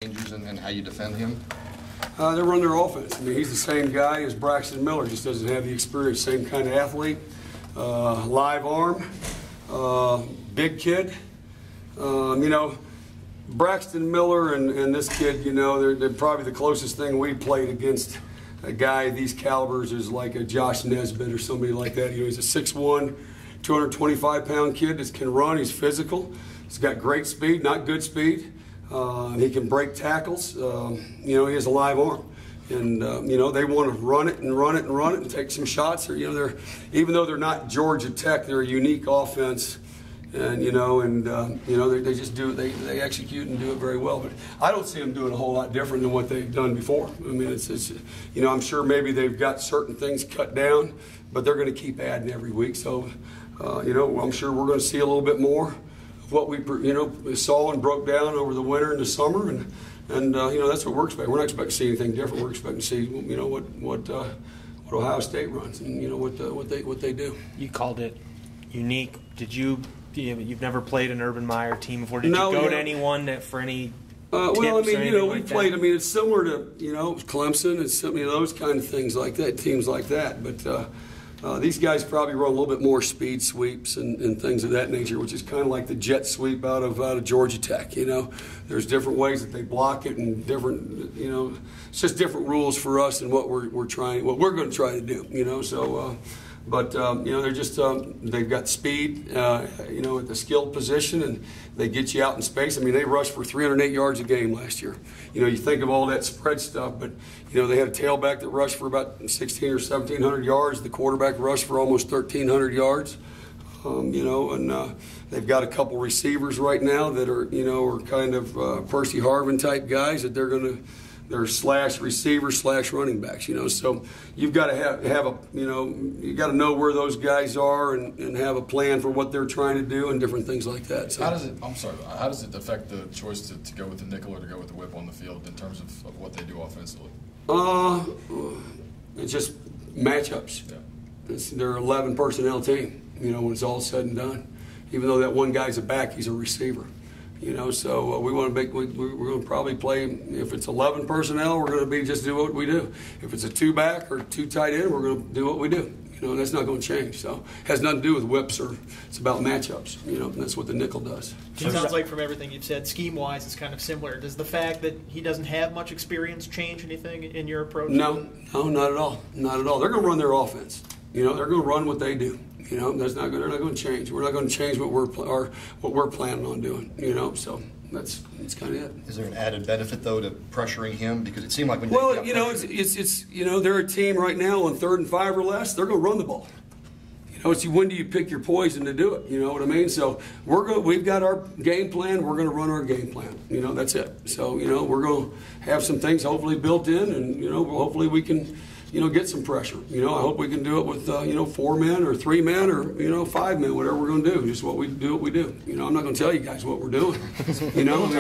changes and how you defend him? They run their offense. I mean, he's the same guy as Braxton Miller, just doesn't have the experience. Same kind of athlete, live arm, big kid. You know, Braxton Miller and this kid, you know, they're probably the closest thing we played against a guy these calibers is like a Josh Nesbitt or somebody like that. You know, he's a 6'1", 225-pound kid that can run. He's physical. He's got great speed, not good speed. He can break tackles. You know, he has a live arm. And, you know, they want to run it and run it and run it and take some shots. Or, you know, even though they're not Georgia Tech, they're a unique offense. And, you know, they just do, they execute and do it very well. But I don't see them doing a whole lot different than what they've done before. I mean, it's you know, I'm sure maybe they've got certain things cut down, but they're going to keep adding every week. So, you know, I'm sure we're going to see a little bit more of what we, you know, saw and broke down over the winter and the summer. And you know, that's what we're expecting. We're not expecting to see anything different. We're expecting to see, you know, what Ohio State runs and, you know, what they do. You called it unique. Did you? You've never played an Urban Meyer team before. Did No, you go to anyone for any tips? Well, I mean, you know, we like played. that? I mean, it's similar to, you know, Clemson. It's some, you know, those kind of things like that, teams like that. But these guys probably run a little bit more speed sweeps and things of that nature, which is kind of like the jet sweep out of Georgia Tech. You know, there's different ways that they block it and different. You know, it's just different rules for us and what we're going to try to do. You know, so. But, you know, they're just, they've got speed, you know, at the skilled position, and they get you out in space. I mean, they rushed for 308 yards a game last year. You know, you think of all that spread stuff, but, you know, they had a tailback that rushed for about 1,600 or 1,700 yards. The quarterback rushed for almost 1,300 yards. You know, and they've got a couple receivers right now that are, you know, are kind of Percy Harvin type guys that they're slash receivers slash running backs, you know. So you've got to have a, you know, you got to know where those guys are and have a plan for what they're trying to do and different things like that. So how does it affect the choice to go with the nickel or to go with the whip on the field in terms of what they do offensively? It's just matchups. Yeah. They're an 11 personnel team, you know, when it's all said and done. Even though that one guy's a back, he's a receiver. You know, so we want to make. We're going to probably play. If it's 11 personnel, we're going to just do what we do. If it's a 2-back or 2 tight end, we're going to do what we do. You know, that's not going to change. So it has nothing to do with whips or it's about matchups. You know, and that's what the nickel does. It sounds like from everything you've said, scheme-wise, it's kind of similar. Does the fact that he doesn't have much experience change anything in your approach? No, not at all. Not at all. They're going to run their offense. You know, they're going to run what they do. You know, they're not going to change. We're not going to change what we're planning on doing. You know, so that's kind of it. Is there an added benefit though to pressuring him? Because it seemed like when you know, it's you know, they're a team right now on 3rd and 5 or less. They're going to run the ball. You know, it's when do you pick your poison to do it? You know what I mean? So we've got our game plan. We're going to run our game plan. You know, that's it. So you know, we're going to have some things hopefully built in, and you know, hopefully we can, you know, get some pressure. You know, I hope we can do it with, you know, 4 men or 3 men or, you know, 5 men, whatever we're going to do. Just what we do. You know, I'm not going to tell you guys what we're doing. You know,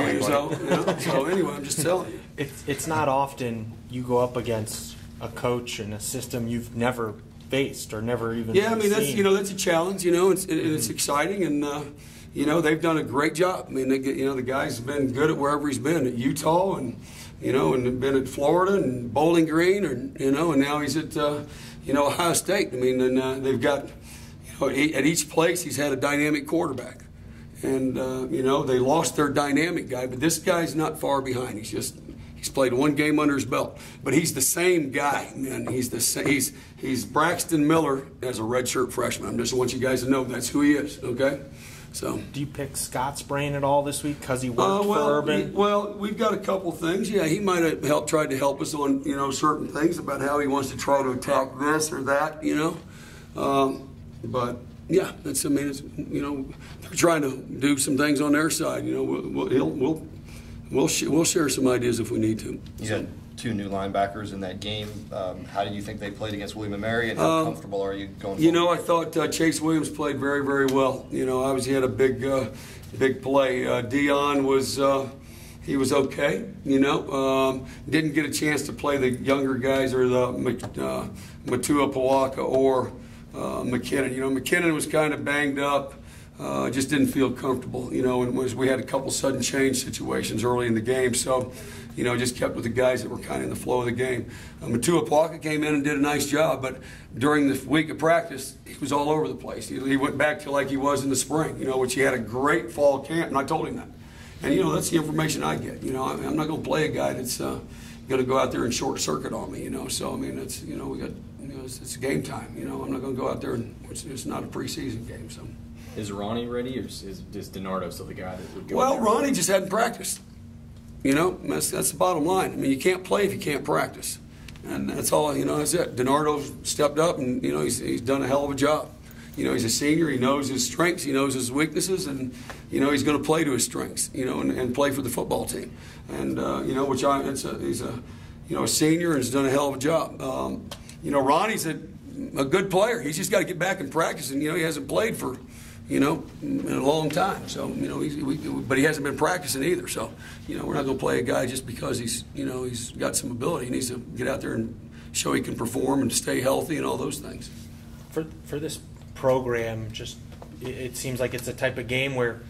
so anyway, I'm just telling you. It's not often you go up against a coach and a system you've never faced or never even I mean, that's, seen. you know, that's a challenge, you know, it's exciting, and, you know, they've done a great job. I mean, you know, the guy's been good at wherever he's been, at Utah and, you know, and been at Florida and Bowling Green, or you know, and now he's at you know, Ohio State. I mean, and they've got, you know, at each place he's had a dynamic quarterback, and you know, they lost their dynamic guy, but this guy's not far behind. He's played 1 game under his belt, but he's the same guy, man. He's Braxton Miller as a redshirt freshman. I just want you guys to know that's who he is. Okay. So, do you pick Scot's brain at all this week because he worked for Urban? Well, we've got a couple things. Yeah, he might have tried to help us on, you know, certain things about how he wants to try to attack this or that, you know. But yeah, that's, I mean, it's, you know, they're trying to do some things on their side. You know, we'll share some ideas if we need to. You had 2 new linebackers in that game. How do you think they played against William & Mary, and how comfortable are you going forward? You know, I thought Chase Williams played very, very well. You know, obviously he had a big play. Dion was he was okay. You know, didn't get a chance to play the younger guys or the Matua Pawaka or McKinnon. You know, McKinnon was kind of banged up. Just didn't feel comfortable, you know, and we had a couple sudden change situations early in the game, so, you know, just kept with the guys that were kind of in the flow of the game. Matua Plaka came in and did a nice job, but during the week of practice, he was all over the place. He went back to like he was in the spring, you know, which he had a great fall camp, and I told him that. And, you know, that's the information I get. You know, I'm not going to play a guy that's going to go out there and short circuit on me, you know. So, I mean, it's, you know, we got, you know, it's game time, you know. I'm not going to go out there and it's not a preseason game, so. Is Ronnie ready, or is DiNardo still the guy that would go? Well, Ronnie just hadn't practiced. You know, that's the bottom line. I mean, you can't play if you can't practice, and that's all. You know, that's it. DiNardo stepped up, and you know, he's done a hell of a job. You know, he's a senior. He knows his strengths. He knows his weaknesses, and you know, he's going to play to his strengths. You know, and play for the football team. And you know, he's a you know, a senior and has done a hell of a job. You know, Ronnie's a good player. He's just got to get back and practice, and you know, he hasn't played for, you know, in a long time. So, you know, but he hasn't been practicing either. So, you know, we're not going to play a guy just because he's, you know, he's got some ability. He needs to get out there and show he can perform and stay healthy and all those things. For this program, just it seems like it's a type of game where,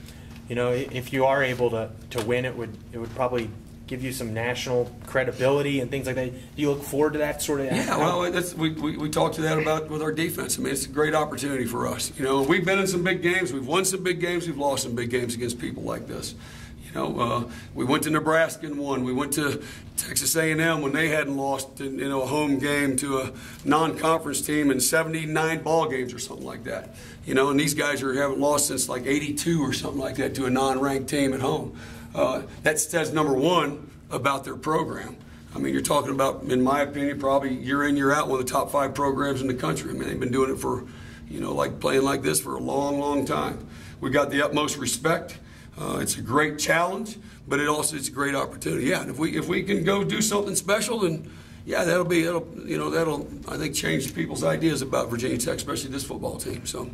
you know, if you are able to win, it would probably give you some national credibility and things like that. Do you look forward to that sort of? Yeah, well, we talked to that about with our defense. I mean, it's a great opportunity for us. You know, we've been in some big games. We've won some big games. We've lost some big games against people like this. You know, we went to Nebraska and won. We went to Texas A&M when they hadn't lost, you know, a home game to a non-conference team in 79 ball games or something like that. You know, and these guys haven't lost since like '82 or something like that to a non-ranked team at home. That says, number one, about their program. I mean, you're talking about, in my opinion, probably year in, year out, one of the top 5 programs in the country. I mean, they've been doing it for, you know, like playing like this for a long, long time. We got the utmost respect. It's a great challenge, but it's a great opportunity. Yeah, and if we can go do something special, then yeah, that'll I think change people's ideas about Virginia Tech, especially this football team. So,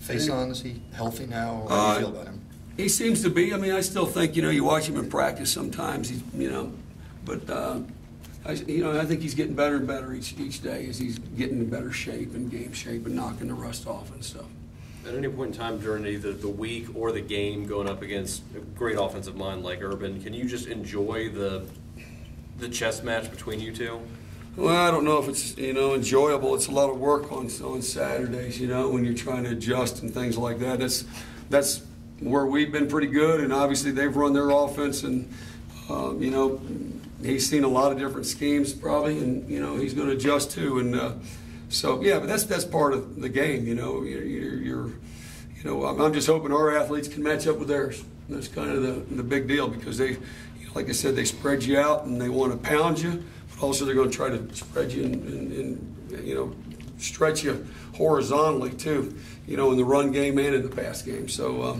Faison, is he healthy now? Or how do you feel about him? He seems to be. I mean, I still think, you know, you watch him in practice sometimes, he's, you know, but, you know, I think he's getting better and better each day as he's getting in better shape and game shape and knocking the rust off and stuff. At any point in time during either the week or the game going up against a great offensive mind like Urban, can you just enjoy the chess match between you two? Well, I don't know if it's, you know, enjoyable. It's a lot of work on Saturdays, you know, when you're trying to adjust and things like that. That's where we've been pretty good, and obviously they've run their offense, and you know, he's seen a lot of different schemes probably, and you know, he's going to adjust too, and so yeah, but that's part of the game, you know. You know, I'm just hoping our athletes can match up with theirs. That's kind of the big deal, because they, you know, like I said, they spread you out and they want to pound you, but also they're going to try to spread you and you know, stretch you horizontally too, you know, in the run game and in the pass game. So,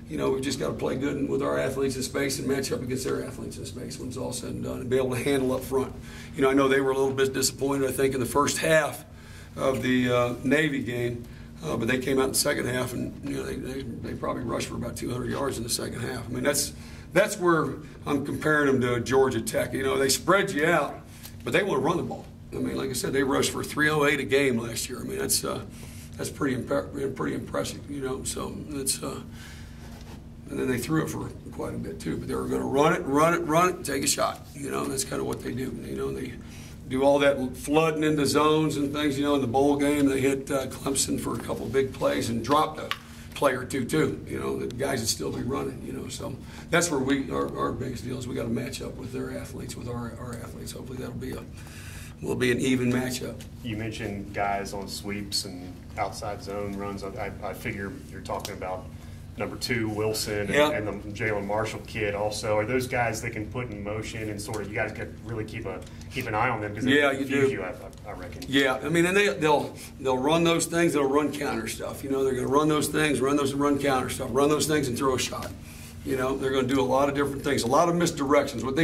you know, we've just got to play good with our athletes in space and match up against their athletes in space when it's all said and done, and be able to handle up front. You know, I know they were a little bit disappointed, I think, in the first half of the Navy game, but they came out in the second half, and you know, they probably rushed for about 200 yards in the second half. I mean, that's where I'm comparing them to Georgia Tech. You know, they spread you out, but they want to run the ball. I mean, like I said, they rushed for 308 a game last year. I mean, that's pretty impressive, you know. So it's and then they threw it for quite a bit too. But they were going to run it, take a shot. You know, and that's kind of what they do. You know, they do all that flooding into zones and things. You know, in the bowl game, they hit Clemson for a couple of big plays and dropped a play or two too. You know, the guys would still be running. You know, so that's where our biggest deal is. We got to match up with their athletes, with our athletes. Hopefully, will be an even matchup. You mentioned guys on sweeps and outside zone runs. I figure you're talking about number 2, Wilson, and the Jalen Marshall kid also. Are those guys that can put in motion and sort of, you guys got to really keep an eye on them, because they confuse you, I reckon. Yeah, I mean, and they'll run those things, they'll run counter stuff. You know, they're going to run those things, run counter stuff, run those things and throw a shot. You know, they're going to do a lot of different things, a lot of misdirections. What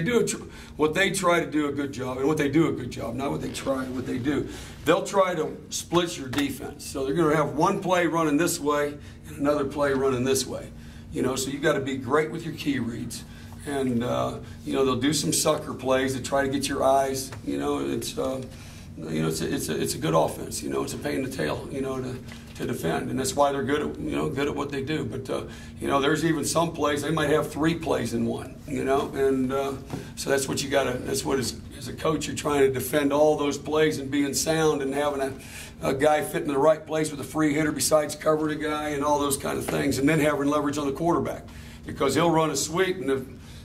they try to do a good job, and what they do a good job, not what they try, what they do. They'll try to split your defense. So they're going to have one play running this way and another play running this way. You know, so you've got to be great with your key reads. And, you know, they'll do some sucker plays to try to get your eyes. You know, it's a good offense. You know, it's a pain in the tail, you know, to defend, and that's why they're good at good at what they do. But there's even some plays they might have 3 plays in one, and so that's what you got to. That's what as a coach you're trying to defend all those plays and being sound and having a guy fit in the right place with a free hitter besides cover the guy and all those kind of things, and then having leverage on the quarterback because he'll run a sweep, and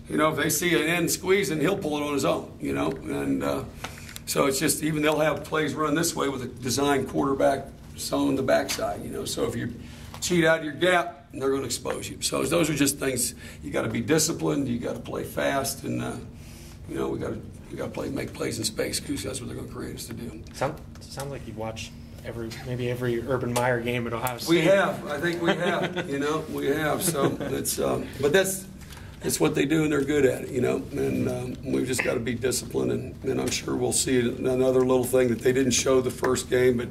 if they see an end squeezing, he'll pull it on his own, and so it's just even they'll have plays run this way with a designed quarterback on the backside, So if you cheat out of your gap, they're going to expose you. So those are just things you got to be disciplined. You got to play fast, and we got to make plays in space because that's what they're going to create us to do. Sounds like you've watched maybe every Urban Meyer game at Ohio State. We have. I think we have. We have. So it's but it's what they do, and they're good at it, And we've just got to be disciplined, and I'm sure we'll see another little thing that they didn't show the first game, but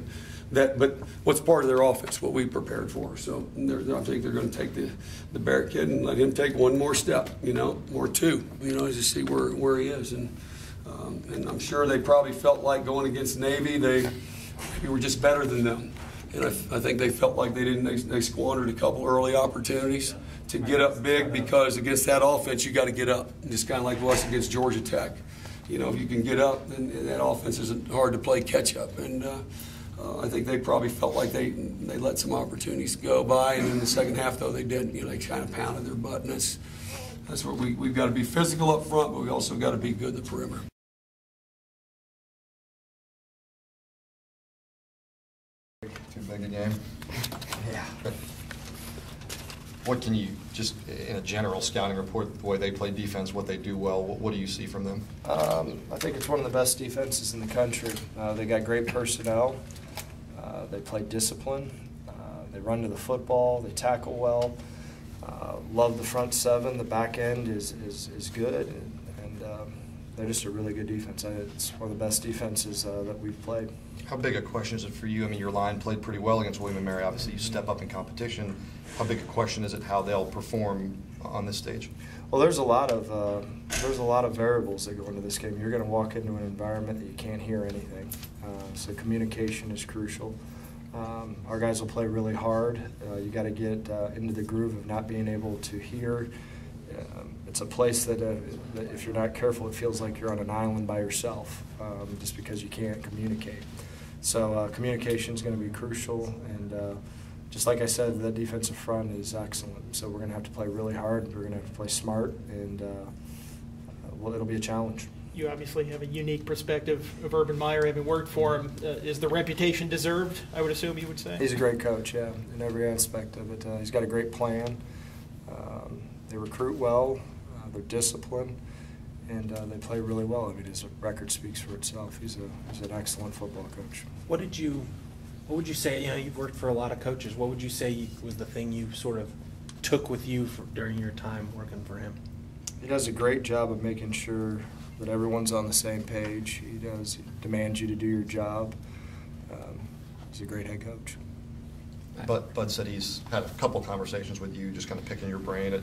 what's part of their offense, what we prepared for. So I think they're going to take the Barrett kid and let him take one more step, or 2, to see where he is, and I'm sure they probably felt like going against Navy, they were just better than them. And I think they felt like they squandered a couple early opportunities to get up big because against that offense you got to get up. Just kind of like it was against Georgia Tech. If you can get up, then that offense isn't hard to play catch up. And I think they probably felt like they let some opportunities go by. And in the second half, though, they didn't. They kind of pounded their butt. And that's what we've got to be physical up front, but we also got to be good at the perimeter. Too big a game. Yeah. What can you, just in a general scouting report, the way they play defense, what they do well, what do you see from them? I think it's one of the best defenses in the country. They got great personnel. They play discipline. They run to the football. They tackle well. Love the front 7. The back end is good, and they're just a really good defense. It's one of the best defenses that we've played. How big a question is it for you? I mean, your line played pretty well against William & Mary. Obviously, you step up in competition. How big a question is it how they'll perform on this stage? Well, there's a lot of variables that go into this game. You're going to walk into an environment that you can't hear anything, so communication is crucial. Our guys will play really hard. You got to get into the groove of not being able to hear. It's a place that if you're not careful, it feels like you're on an island by yourself, just because you can't communicate. So communication is going to be crucial, and just like I said, the defensive front is excellent. So we're going to have to play really hard. We're going to have to play smart, and it'll be a challenge. You obviously have a unique perspective of Urban Meyer, having worked for him. Is the reputation deserved, I would assume you would say? He's a great coach, yeah, in every aspect of it. He's got a great plan. They recruit well. They're disciplined, and they play really well. I mean, his record speaks for itself. He's an excellent football coach. What would you say? You've worked for a lot of coaches. What would you say was the thing you sort of took with you during your time working for him? He does a great job of making sure that everyone's on the same page. He demands you to do your job. He's a great head coach. But Bud said he's had a couple conversations with you, just kind of picking your brain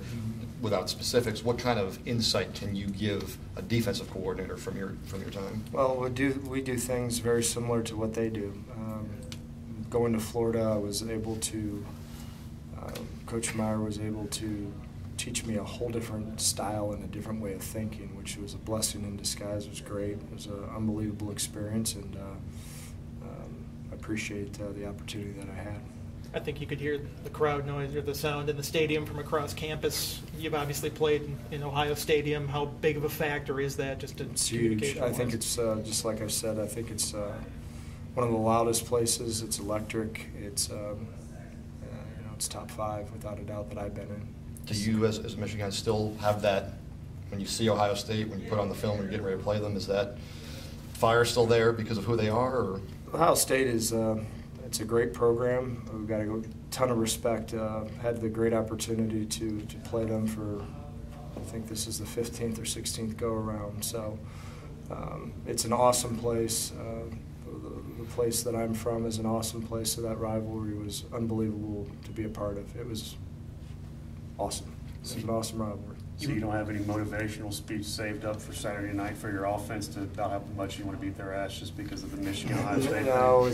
without specifics. What kind of insight can you give a defensive coordinator from your time? Well, we do things very similar to what they do. Going to Florida, I was able to. Coach Meyer was able to teach me a whole different style and a different way of thinking, which was a blessing in disguise. It was great. It was an unbelievable experience, and I appreciate the opportunity that I had. I think you could hear the crowd noise or the sound in the stadium from across campus. You've obviously played in Ohio Stadium. How big of a factor is that just to It's huge. I think it's, just like I said, I think it's one of the loudest places. It's electric. It's, it's top 5 without a doubt that I've been in. Do you, as a Michigan, still have that, when you see Ohio State, when you put on the film and you're getting ready to play them, is that fire still there because of who they are? Or? Ohio State is it's a great program. We've got a ton of respect. Had the great opportunity to play them for, I think this is the 15th or 16th go-around. So it's an awesome place. The place that I'm from is an awesome place, so that rivalry was unbelievable to be a part of. It was awesome. It was an awesome rivalry. So you don't have any motivational speech saved up for Saturday night for your offense about how much you want to beat their ass just because of the Michigan-Ohio State No,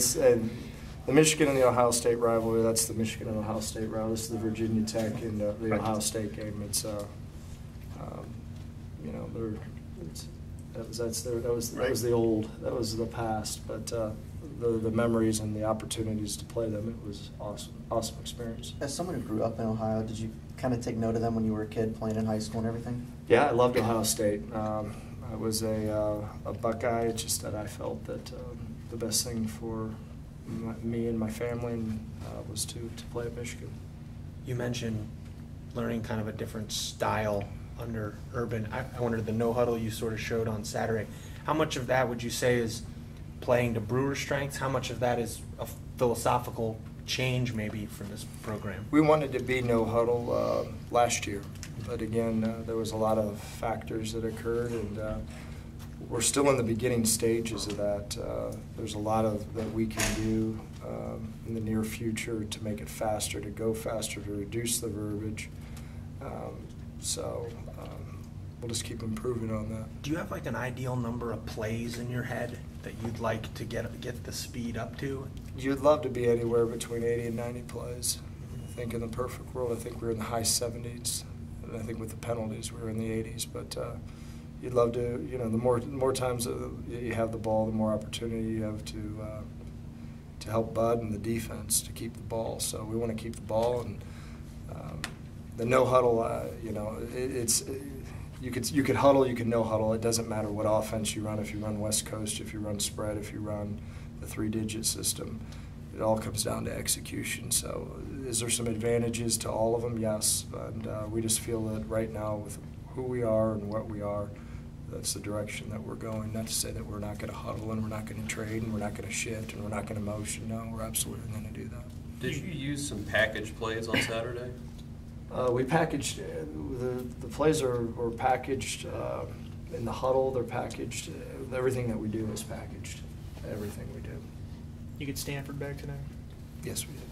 the Michigan and the Ohio State rivalry. That's the Michigan and Ohio State rivalry. This is the Virginia Tech and the Ohio State game. It's you know, that was the past, but the memories and the opportunities to play them, it was awesome experience. As someone who grew up in Ohio, did you kind of take note of them when you were a kid playing in high school and everything? Yeah, I loved Ohio State. I was a Buckeye. It's just that I felt that the best thing for me and my family was to play at Michigan. You mentioned learning kind of a different style under Urban. I wondered, the no-huddle you sort of showed on Saturday, how much of that would you say is playing to Brewer's strengths? How much of that is a philosophical change maybe from this program? We wanted to be no-huddle last year, but again, there was a lot of factors that occurred, and we're still in the beginning stages of that. There's a lot that we can do in the near future to make it faster, to go faster, to reduce the verbiage. So we'll just keep improving on that. Do you have like an ideal number of plays in your head that you'd like to get the speed up to? You'd love to be anywhere between 80 and 90 plays. I think in the perfect world, I think we're in the high 70s. And I think with the penalties, we're in the 80s. But you'd love to, you know, the more times you have the ball, the more opportunity you have to help Bud and the defense to keep the ball. So we want to keep the ball, and the no-huddle, you know, you could huddle, you could no-huddle. It doesn't matter what offense you run. If you run West Coast, if you run spread, if you run the 3-digit system, it all comes down to execution. So is there some advantages to all of them? Yes. And we just feel that right now with who we are and what we are, that's the direction that we're going. Not to say that we're not going to huddle and we're not going to trade and we're not going to shift and we're not going to motion. No, we're absolutely going to do that. Did you use some package plays on Saturday? We packaged, the plays are packaged in the huddle, they're packaged, everything that we do is packaged, everything we do. You get Stanford back tonight? Yes, we did.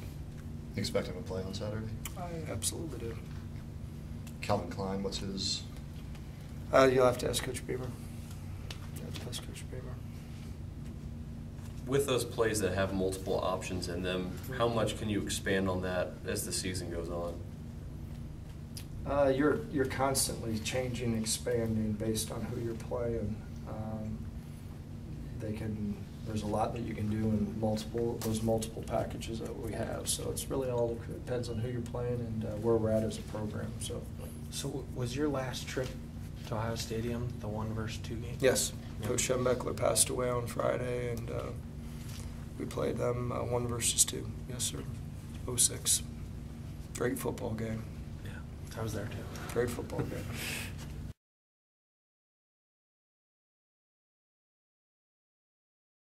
You expect him to play on Saturday? I absolutely do. Calvin Klein, what's his? You'll have to ask Coach Beamer. You'll have to ask Coach Beamer. With those plays that have multiple options in them, how much can you expand on that as the season goes on? You're constantly changing, expanding based on who you're playing. There's a lot that you can do in those multiple packages that we have. So it's really all depends on who you're playing and where we're at as a program. So was your last trip to Ohio Stadium the 1 versus 2 game? Yes, Coach Schembeckler passed away on Friday, and we played them 1 versus 2. Yes, sir. 06. Great football game. Yeah, I was there too. Great football game.